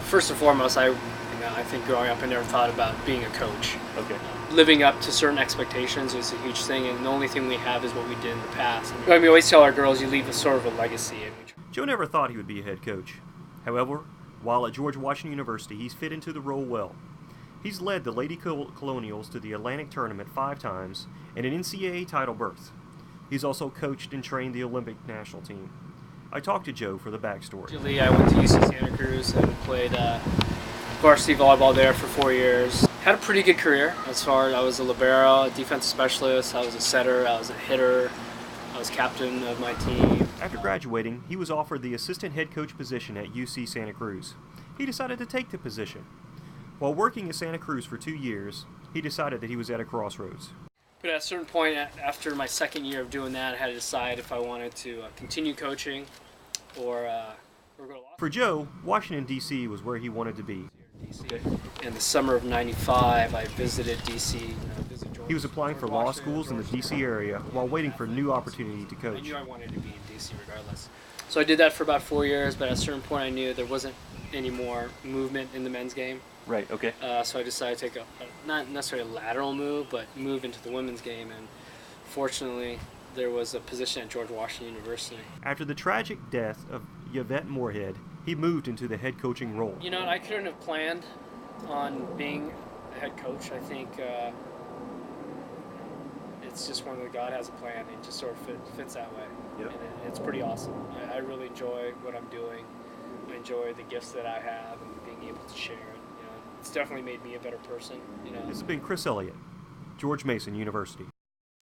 First and foremost, I think growing up I never thought about being a coach. Okay. Living up to certain expectations is a huge thing, and the only thing we have is what we did in the past. We always tell our girls you leave a sort of a legacy. Joe never thought he would be a head coach. However, while at George Washington University, he's fit into the role well. He's led the Lady Colonials to the Atlantic Tournament 5 times and an NCAA title berth. He's also coached and trained the Olympic national team. I talked to Joe for the backstory. Actually, I went to UC Santa Cruz and played varsity volleyball there for 4 years. Had a pretty good career as far as I was a libero, a defensive specialist, I was a setter, I was a hitter, I was captain of my team. After graduating, he was offered the assistant head coach position at UC Santa Cruz. He decided to take the position. While working at Santa Cruz for 2 years, he decided that he was at a crossroads. But at a certain point, after my second year of doing that, I had to decide if I wanted to continue coaching or go to law. For Joe, Washington, D.C. was where he wanted to be. Okay. In the summer of '95, I visited D.C. He was applying for law schools in the D.C. area while waiting for a new opportunity to coach. I knew I wanted to be in D.C. regardless. So I did that for about 4 years, but at a certain point I knew there wasn't any more movement in the men's game. Right, okay. So I decided to take not necessarily a lateral move, but move into the women's game. And fortunately, there was a position at George Washington University. After the tragic death of Yvette Moorhead, he moved into the head coaching role. You know, I couldn't have planned on being a head coach. I think it's just one that God has a plan, and it just sort of fits that way. Yep. And it's pretty awesome. I really enjoy what I'm doing. I enjoy the gifts that I have and being able to share it. You know, it's definitely made me a better person. You know. This has been Chris Elliott, George Mason University.